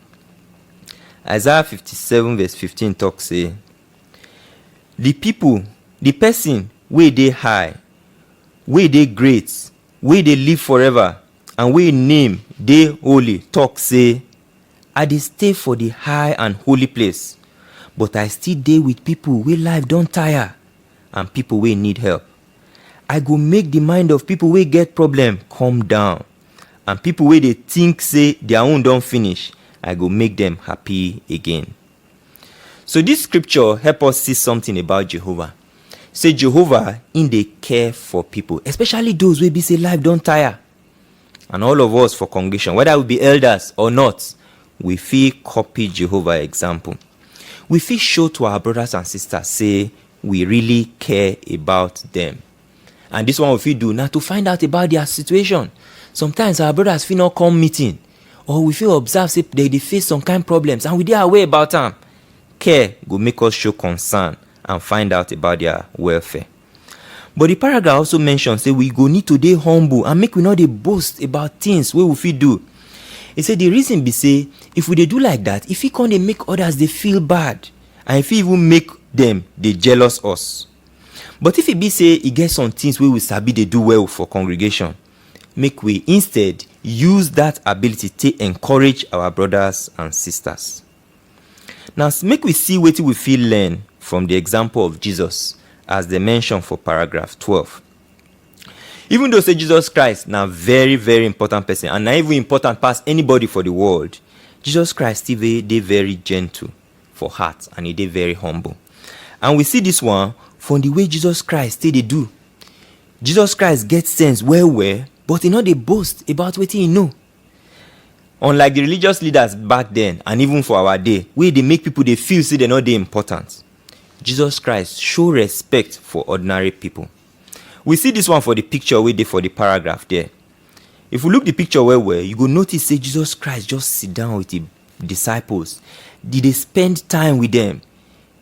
Isaiah 57 verse 15 talk say, the person wey dey high, wey dey great, wey dey live forever, and wey name dey holy, talk say, I dey stay for the high and holy place, but I still dey with people wey life don tire and people wey need help. I go make the mind of people wey get problem calm down, and people wey dey think say their own don finish, I go make them happy again. So this scripture help us see something about Jehovah. Say Jehovah, in dey care for people, especially those wey be say life don tire. And all of us for congregation, whether we be elders or not, we fit copy Jehovah example. We fit show to our brothers and sisters say we really care about them. And this one we fit do now to find out about their situation. Sometimes our brothers fit not come meeting, or we fit observe say they face some kind problems and we dey aware about them. Care go make us show concern and find out about their welfare. But the paragraph also mentions say we go need to dey humble and make we not dey boast about things wey we fit do. He said the reason be say if we dey do like that, if we can't dey make others dey feel bad, and if we even make them dey jealous us. But if it be say e get some things wey we sabi dey do well for congregation, make we instead use that ability to encourage our brothers and sisters. Now make we see wetin we fit learn from the example of Jesus as they mention for paragraph 12. Even though say Jesus Christ na very very important person and na even important past anybody for the world, Jesus Christ still dey very gentle for heart and he dey very humble. And we see this one from the way Jesus Christ still dey do. Jesus Christ get sense well, but he no dey boast about wetin he know. Unlike the religious leaders back then and even for our day, wey dey make people dey feel say they no dey important, Jesus Christ show respect for ordinary people. We see this one for the picture wey dey for the paragraph there. If we look the picture well, you go notice say Jesus Christ just sit down with the disciples. They spend time with them.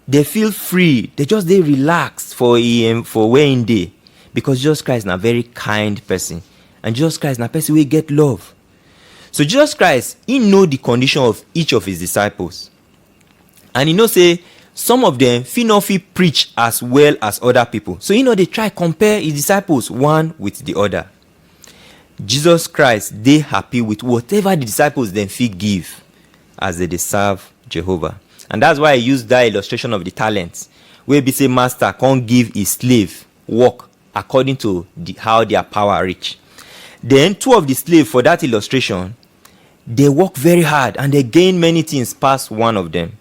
They feel free. They just dey relaxed for where in dey, because Jesus Christ na very kind person, and Jesus Christ na person wey get love. So Jesus Christ, he know the condition of each of his disciples, and he know say some of them fit not fit preach as well as other people. So they try compare his disciples one with the other. Jesus Christ dey happy with whatever the disciples then fit give as they serve Jehovah. And that's why I use that illustration of the talents, where be say master can't give his slave work according to how their power reach. Then two of the slaves for that illustration, they work very hard and they gain many things past one of them.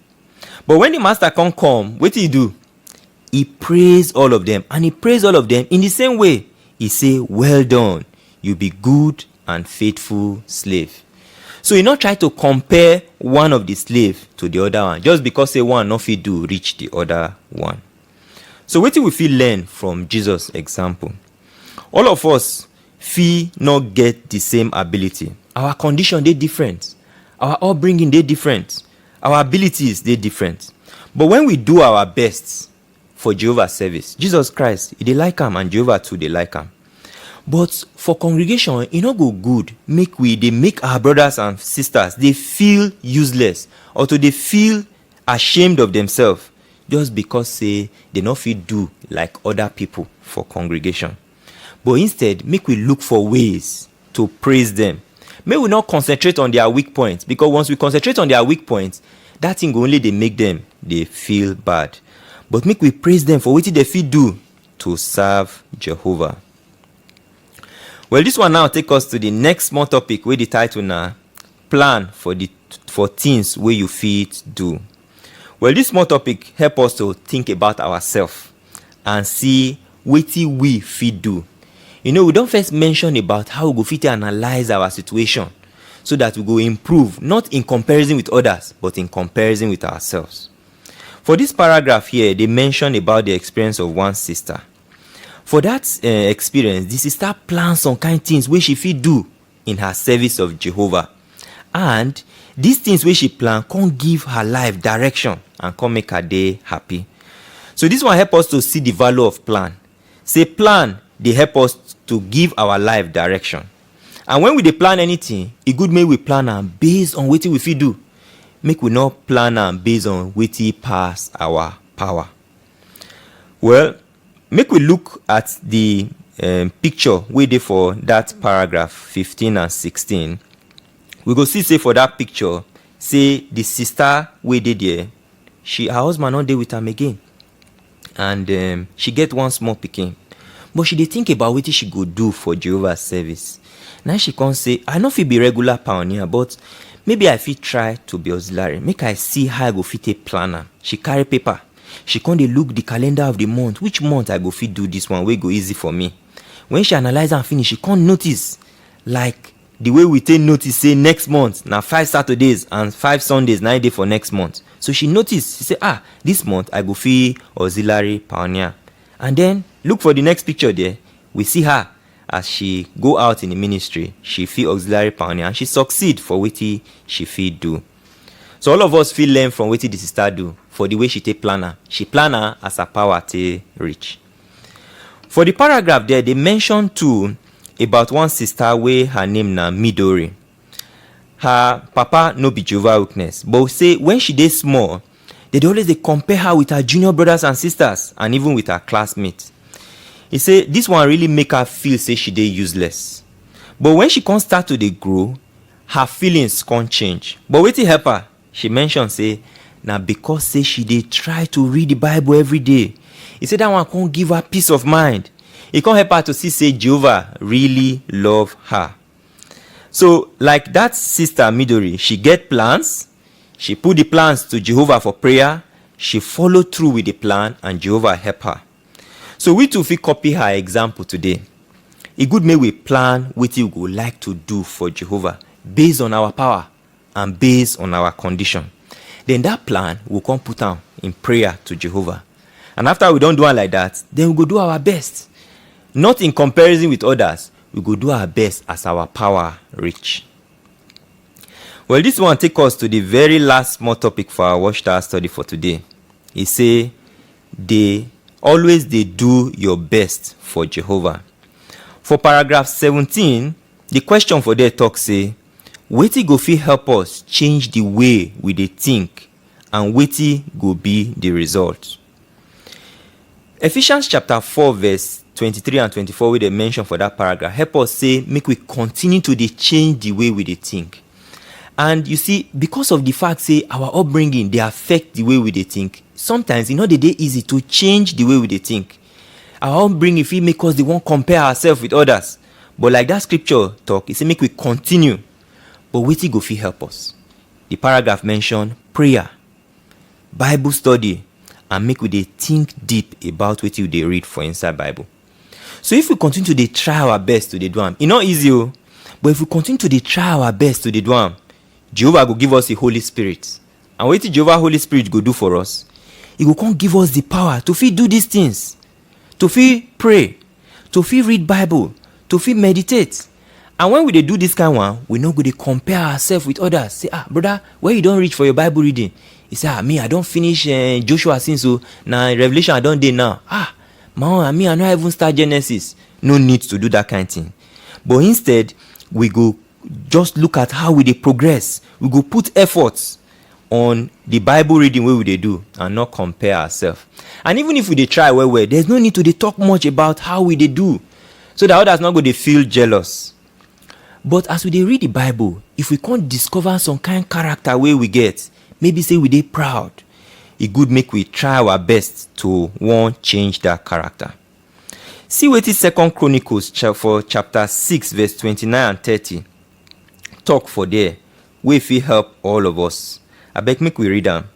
But when the master can't come, what he do? He praise all of them, and he praise all of them in the same way. He say, well done, you be good and faithful slave. So he not try to compare one of the slave to the other one, just because say one not fit do reach the other one. So what do we feel learn from Jesus' example? All of us feel not get the same ability. Our condition they different. Our upbringing they different. Our abilities they different. But when we do our best for Jehovah's service, Jesus Christ, they like him, and Jehovah too, they like him. But for congregation, it not go good. They make our brothers and sisters, they feel useless, or they feel ashamed of themselves, just because say they not feel do like other people for congregation. But instead, make we look for ways to praise them. May we not concentrate on their weak points, because once we concentrate on their weak points, that thing only they make them they feel bad. But make we praise them for what they feel do to serve Jehovah. Well, this one now take us to the next small topic where the title now plan for things where you fit do. Well, this small topic help us to think about ourselves and see what we fit do. We don't first mention about how we go fit analyze our situation so that we go improve, not in comparison with others, but in comparison with ourselves. For this paragraph here, they mention about the experience of one sister. For that experience, the sister plan some kind things wey she fit do in her service of Jehovah. And these things wey she plan come give her life direction and come make her dey happy. So this one help us to see the value of plan. Say plan dey help us to give our life direction. And when we dey plan anything, e good make we plan am based on wetin we fit do. Make we not plan am based on wetin pass our power. Well, make we look at the picture wey dey for that paragraph 15 and 16. We go see say for that picture, say the sister wey dey there, her husband no dey with am again. And she get one small pikin. But she dey think about wetin she go do for Jehovah's service. Now she come say, I no fit be regular pioneer, but maybe I fit try to be auxiliary. Make I see how I go fit take plan am. She carry paper. She come dey look the calendar of the month. Which month I go fit do this one wey go easy for me. When she analyze am finish, she come notice, like the way we take notice say next month na 5 Saturdays and 5 Sundays na dey for next month. So she notice, she say, this month I go fit auxiliary pioneer. And then look for the next picture there. We see her as she go out in the ministry. She fit auxiliary pioneer and she succeed for wetin she fit do. So all of us fit learn from wetin the sister do for the way she take plan her. She plan her as her power take reach. For the paragraph there, they mention too about one sister wey her name na Midori. Her papa no be Jehovah Witness, but say when she dey small, they always dey compare her with her junior brothers and sisters and even with her classmates. He say this one really make her feel say she dey useless. But when she come start to dey grow, her feelings come change. But wetin help her? She mention say na because say she dey try to read the Bible every day. He say that one come give her peace of mind. It come help her to see say Jehovah really love her. So like that sister Midori, she get plans. She put the plans to Jehovah for prayer. She follow through with the plan and Jehovah help her. So we too fit copy her example today. E good make we plan wetin we go like to do for Jehovah based on our power and based on our condition. Then that plan we come put am in prayer to Jehovah. And after we don do am like that, then we go do our best. Not in comparison with others. We go do our best as our power reach. Well, this one take us to the very last small topic for our Watchtower study for today. He say, they always do your best for Jehovah. For paragraph 17, the question for there talk say, wetin go fit help us change the way we dey think and wetin go be the result? Ephesians chapter 4 verse 23 and 24 wey they mention for that paragraph help us say make we continue to dey change the way we dey think. And you see, because of the fact say our upbringing they affect the way we dey think, sometimes e no dey easy to change the way we dey think. Our upbringing fit make us dey want compare ourselves with others. But like that scripture talk, it say make we continue. But wetin go fit help us? The paragraph mention prayer, Bible study, and make we dey think deep about wetin we dey read for inside Bible. So if we continue to dey try our best to dey do am, e no easy o. But if we continue to dey try our best to dey do am, Jehovah go give us the Holy Spirit. And wetin Jehovah Holy Spirit go do for us? He go come give us the power to fit do these things. To fit pray, to fit read Bible, to fit meditate. And when we dey do this kind one, we no go dey compare ourselves with others. Say, brother, where you don reach for your Bible reading? He say, me, I don finish Joshua since so. Now Revelation I don dey now. I no even start Genesis. No need to do that kind of thing. But instead, we go just look at how we dey progress. We go put efforts on the Bible reading wey we dey do and not compare ourselves. And even if we dey try well, there's no need to dey talk much about how we dey do, so that others not go dey feel jealous. But as we dey read the Bible, if we can't discover some kind character wey we get, maybe say we dey proud, e good make we try our best to want change that character. See wetin 2 Chronicles for chapter 6 verse 29 and 30 talk for there, wey fit help all of us. Abeg make we read am.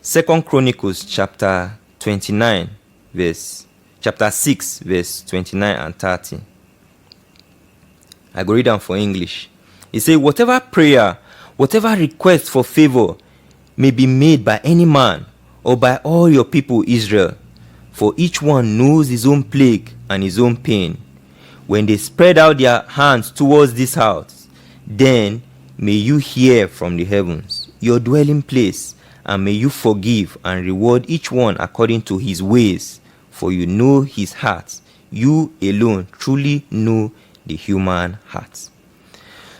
2 Chronicles chapter 6 verse 29 and 30. I go read am for English. It say, whatever prayer, whatever request for favor may be made by any man or by all your people Israel, for each one knows his own plague and his own pain, when they spread out their hands towards this house, then may you hear from the heavens, your dwelling place, and may you forgive and reward each one according to his ways, for you know his heart. You alone truly know the human heart.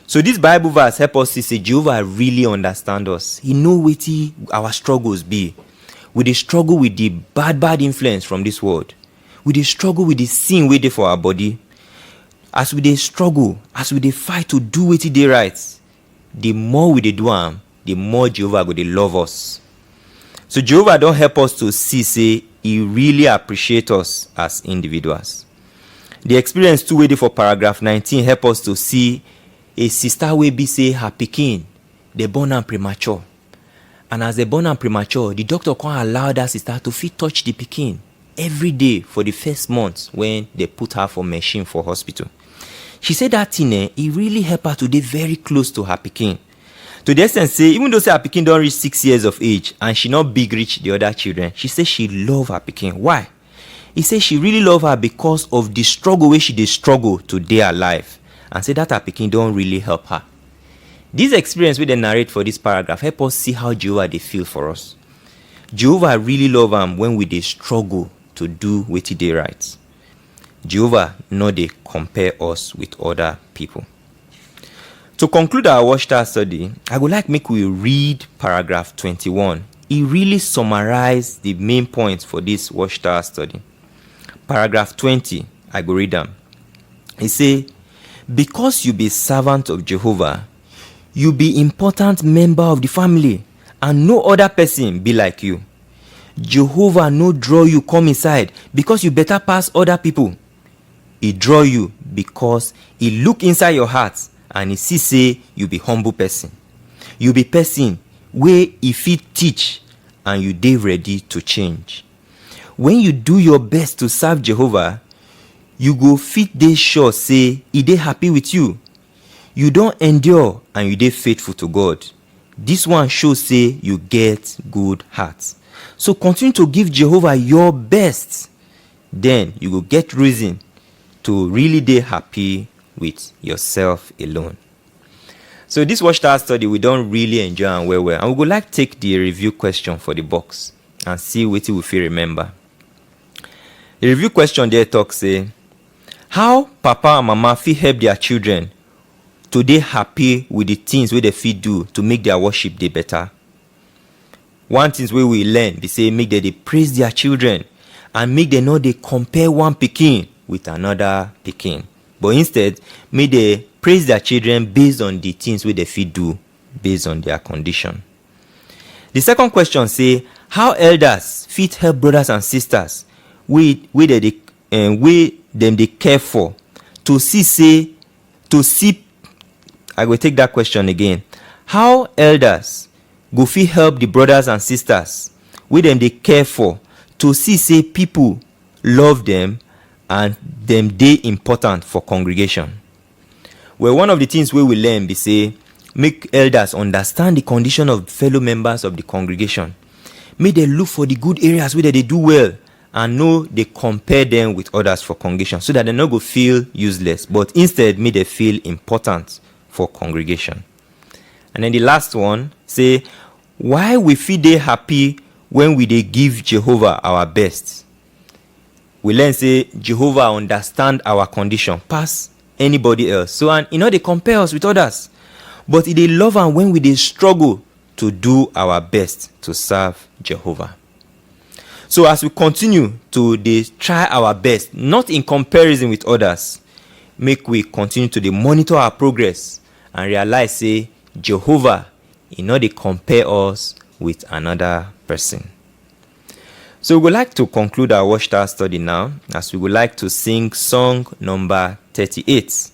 So this Bible verse help us see say Jehovah really understand us. He know wetin our struggles be. We dey struggle with the bad influence from this world. We dey struggle with the sin wey dey for our body. As we dey struggle, as we dey fight to do wetin dey right, the more we dey do am, the more Jehovah go dey love us. So Jehovah don help us to see say he really appreciate us as individuals. The experience too wey dey for paragraph 19 help us to see a sister wey be say her pikin dey born am premature, and as they born am premature, the doctor can't allow that sister to fit touch the pikin every day for the first month when they put her for machine for hospital. She said that thing it really helped her to dey very close to her pikin, to the extent say even though say her pikin don reach 6 years of age and she not big reach the other children, she say she love her pikin. Why? He say she really love her because of the struggle wey she dey struggle to dey alive, and say that her pikin don really help her. This experience wey they narrate for this paragraph help us see how Jehovah dey feel for us. Jehovah really love am when we dey struggle to do wetin dey right. Jehovah no dey compare us with other people. To conclude our Watchtower study, I would like make we read paragraph 21. It really summarized the main points for this Watchtower study. Paragraph 20, I go read them. He say, because you be servant of Jehovah, you be important member of the family, and no other person be like you. Jehovah no draw you come inside because you better pass other people. He draw you because he look inside your heart and he see say you be humble person. You be person where he fit teach and you dey ready to change. When you do your best to serve Jehovah, you go fit dey sure say he dey happy with you. You don't endure and you dey faithful to God. This one shows say you get good heart. So continue to give Jehovah your best. Then you will get reason to really dey happy with yourself alone. So this Watchtower study, we don't really enjoy and well. And we would like take the review question for the box and see what we feel remember. The review question there talks say, how papa and mama fit help their children to dey happy with the things wey they fit do to make their worship dey better. One things wey we learn be say make they praise their children and make them not they compare one pikin with another pikin, but instead make they praise their children based on the things wey they fit do based on their condition. The second question say how elders fit help brothers and sisters wey them they care for to see. I will take that question again. How elders go fit help the brothers and sisters wey them they care for to see say people love them and them they important for congregation? Well, one of the things we will learn be say make elders understand the condition of fellow members of the congregation. Make they look for the good areas where they do well and know they compare them with others for congregation, so that they not go feel useless, but instead make they feel important for congregation. And then the last one say why we feel dey happy when we dey give Jehovah our best. We learn say Jehovah understand our condition pass anybody else, so and they compare us with others, but they love am when we dey struggle to do our best to serve Jehovah. So as we continue to try our best, not in comparison with others, make we continue to monitor our progress and realize say Jehovah they compare us with another person. So we would like to conclude our Watchtower study now, as we would like to sing song number 38.